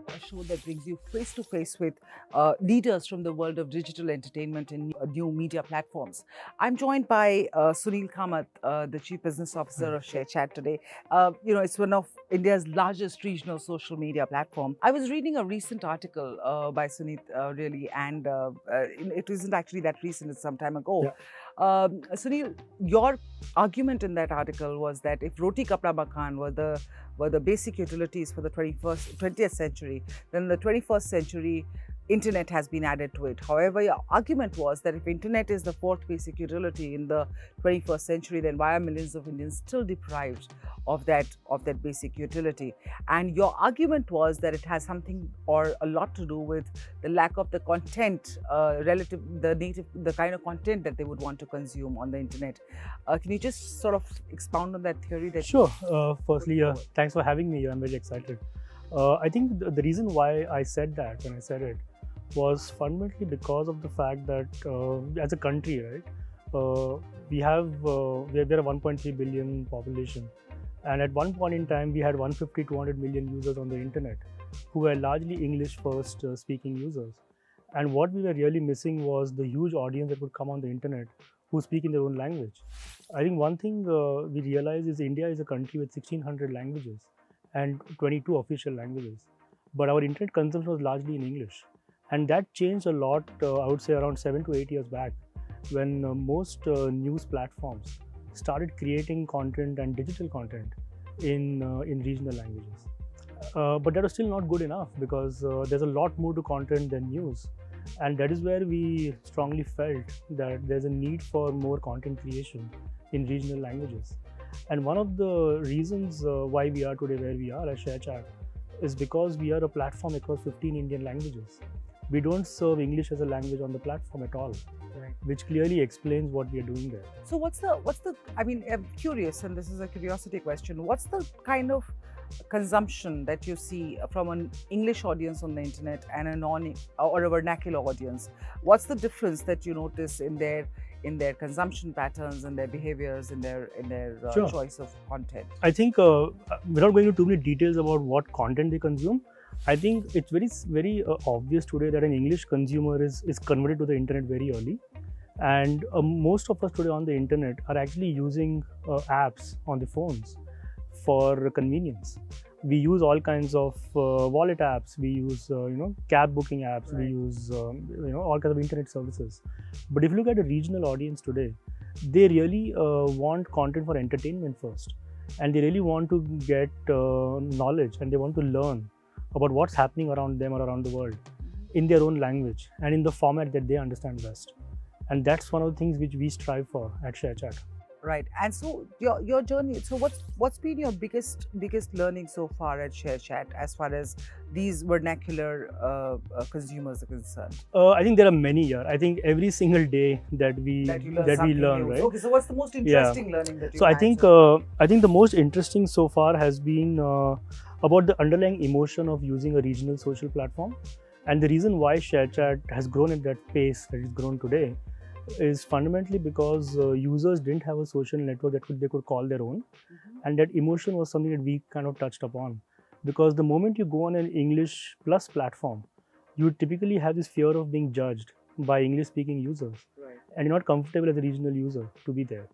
A show that brings you face to face with leaders from the world of digital entertainment and new media platforms. I'm joined by Sunil Kamath, the Chief Business Officer of ShareChat today. It's one of India's largest regional social media platform. I was reading a recent article by Sunil, really, and it isn't actually that recent, it's some time ago. Yeah. Sunil, your argument in that article was that if Roti Kapda Makan were the basic utilities for the 20th century, then the 21st century internet has been added to it. However, your argument was that if internet is the fourth basic utility in the 21st century, then why are millions of Indians still deprived of that basic utility? And your argument was that it has something or a lot to do with the lack of the content the kind of content that they would want to consume on the internet. Can you just sort of expound on that theory? Sure. Firstly, thanks for having me. I'm very excited. I think the reason why I said that when I said it was fundamentally because of the fact that as a country, right, we are a 1.3 billion population, and at one point in time we had 150-200 million users on the internet who were largely English first speaking users. And what we were really missing was the huge audience that would come on the internet who speak in their own language. I think one thing we realized is India is a country with 1600 languages and 22 official languages, but our internet consumption was largely in English. And that changed a lot, I would say around 7 to 8 years back, when most news platforms started creating content and digital content in regional languages. But that was still not good enough, because there's a lot more to content than news. And that is where we strongly felt that there's a need for more content creation in regional languages. And one of the reasons why we are today where we are at ShareChat is because we are a platform across 15 Indian languages. We don't serve English as a language on the platform at all, Right. which clearly explains what we are doing there. So I'm curious, and this is a curiosity question, what's the kind of consumption that you see from an English audience on the internet and a vernacular audience? What's the difference that you notice in their consumption patterns and their behaviors and their Sure. choice of content? I think without going into too many details about what content they consume, I think it's very obvious today that an English consumer is converted to the internet very early. And most of us today on the internet are actually using apps on the phones for convenience. We use all kinds of wallet apps, we use cab booking apps, Right. we use all kinds of internet services. But if you look at a regional audience today, they really want content for entertainment first, and they really want to get knowledge, and they want to learn about what's happening around them or around the world in their own language and in the format that they understand best. And that's one of the things which we strive for at ShareChat. Right. And so your journey, so what's been your biggest learning so far at ShareChat as far as these vernacular consumers are concerned? I think there are many here. I think every single day that we something learn, new. right? Okay, so what's the most interesting learning that you So I had think so far? I think the most interesting so far has been about the underlying emotion of using a regional social platform, and the reason why ShareChat has grown at that pace that it's grown today is fundamentally because users didn't have a social network that they could call their own, and that emotion was something that we kind of touched upon. Because the moment you go on an English plus platform, you typically have this fear of being judged by English speaking users, Right. and you're not comfortable as a regional user to be there.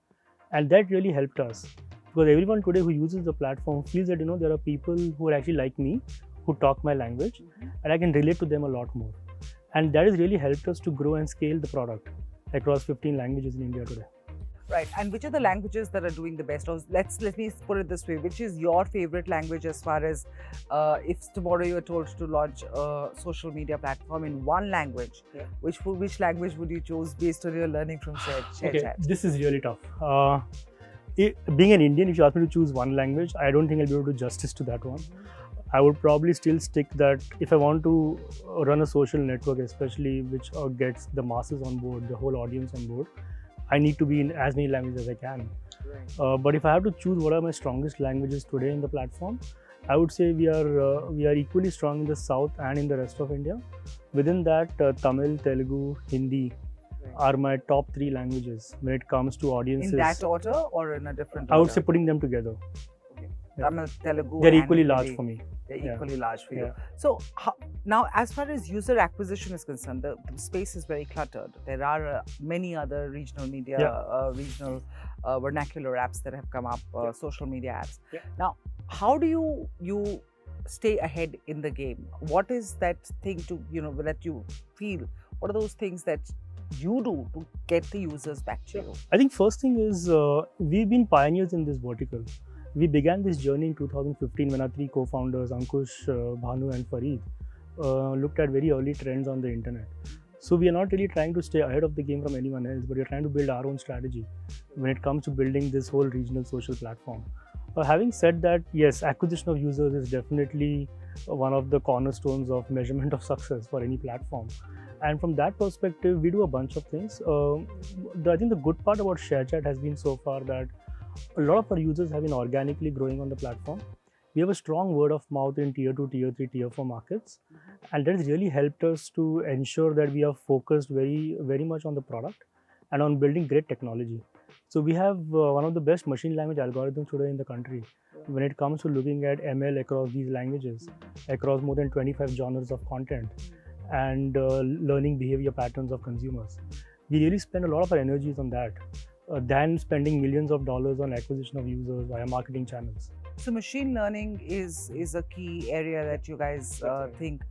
And that really helped us, because everyone today who uses the platform feels that there are people who are actually like me, who talk my language, and I can relate to them a lot more. And that has really helped us to grow and scale the product across 15 languages in India today. Right. And which are the languages that are doing the best? Or let me put it this way: which is your favorite language as far as if tomorrow you are told to launch a social media platform in one language, Yeah. which language would you choose based on your learning from ShareChat? Okay, this is really tough. Being an Indian, if you ask me to choose one language, I don't think I'll be able to do justice to that one. I would probably still stick that if I want to run a social network, especially which gets the masses on board, the whole audience on board, I need to be in as many languages as I can. Right. But if I have to choose what are my strongest languages today in the platform, I would say we are equally strong in the south and in the rest of India. Within that, Tamil, Telugu, Hindi are my top 3 languages when it comes to audiences. In that order or in a different order? I would say putting them together. Okay. Tamil, Telugu. They're and equally large Hindi. for me. They're equally large for you. Yeah. So now, as far as user acquisition is concerned, the space is very cluttered. There are many other regional media, regional vernacular apps that have come up, social media apps. Yeah. Now, how do you stay ahead in the game? What is that thing that you feel? What are those things that you do to get the users back to you? I think first thing is we've been pioneers in this vertical. We began this journey in 2015 when our three co-founders, Ankush, Bhanu and Fareed, looked at very early trends on the internet. So we are not really trying to stay ahead of the game from anyone else, but we're trying to build our own strategy when it comes to building this whole regional social platform. Having said that, yes, acquisition of users is definitely one of the cornerstones of measurement of success for any platform. And from that perspective, we do a bunch of things. I think the good part about ShareChat has been so far that a lot of our users have been organically growing on the platform. We have a strong word of mouth in tier 2, tier 3, tier 4 markets. And that has really helped us to ensure that we are focused very, very much on the product and on building great technology. So we have one of the best machine language algorithms today in the country when it comes to looking at ML across these languages, across more than 25 genres of content, and learning behavior patterns of consumers. We really spend a lot of our energies on that than spending millions of dollars on acquisition of users via marketing channels. So machine learning is a key area that you guys think.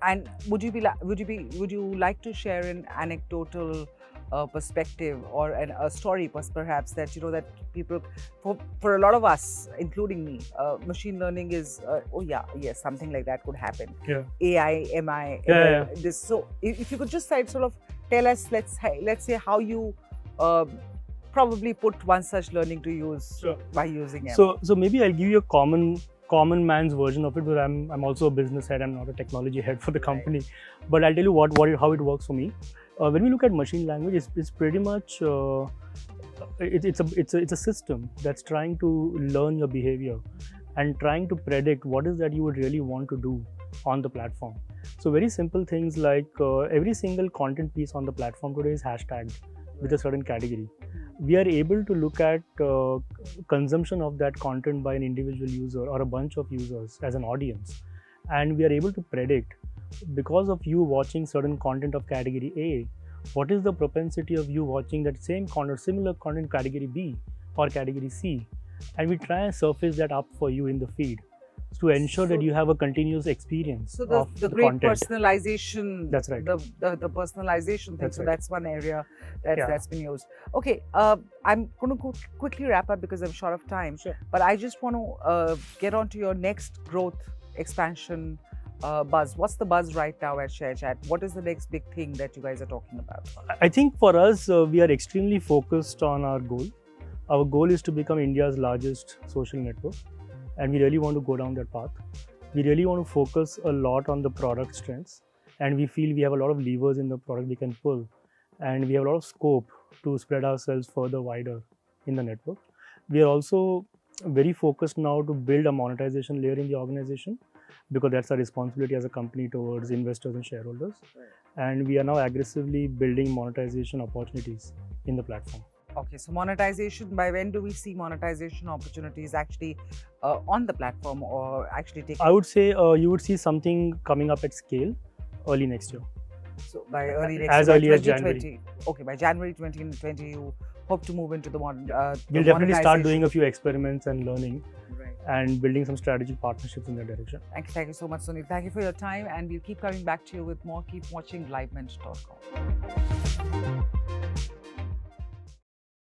And would you like to share an anecdotal perspective or a story perhaps that that people, for a lot of us, including me, machine learning is yes, something like that could happen. AI, MI, this. So if you could just sort of tell us, let's say how you probably put one such learning to use by using it. So maybe I'll give you a common man's version of it, but I'm also a business head. I'm not a technology head for the company. Right. But I'll tell you how it works for me. When we look at machine language, it's pretty much it's a system that's trying to learn your behavior and trying to predict what is that you would really want to do on the platform. So very simple things like every single content piece on the platform today is hashtagged with a certain category. We are able to look at consumption of that content by an individual user or a bunch of users as an audience, and we are able to predict, because of you watching certain content of category A, what is the propensity of you watching that same content, similar content category B or category C, and we try and surface that up for you in the feed to ensure that you have a continuous experience. So of the great content. personalization. That's right. The personalization thing. That's so right. that's one area that's been used. Okay, I'm going to quickly wrap up because I'm short of time. Sure. But I just want to get on to your next growth expansion buzz. What's the buzz right now at ShareChat? What is the next big thing that you guys are talking about? I think for us, we are extremely focused on our goal. Our goal is to become India's largest social network, and we really want to go down that path. We really want to focus a lot on the product strengths, and we feel we have a lot of levers in the product we can pull, and we have a lot of scope to spread ourselves further wider in the network. We are also very focused now to build a monetization layer in the organization, because that's our responsibility as a company towards investors and shareholders. Right. And we are now aggressively building monetization opportunities in the platform. Okay, so monetization, by when do we see monetization opportunities actually on the platform or actually taking? I would say you would see something coming up at scale early next year. So by early next as year, early as January. Okay, by January 2020, you hope to move into the we'll definitely start doing a few experiments and learning. Right. And building some strategic partnerships in that direction. Thank you so much, Sunil. Thank you for your time, and we'll keep coming back to you with more. Keep watching livement.com.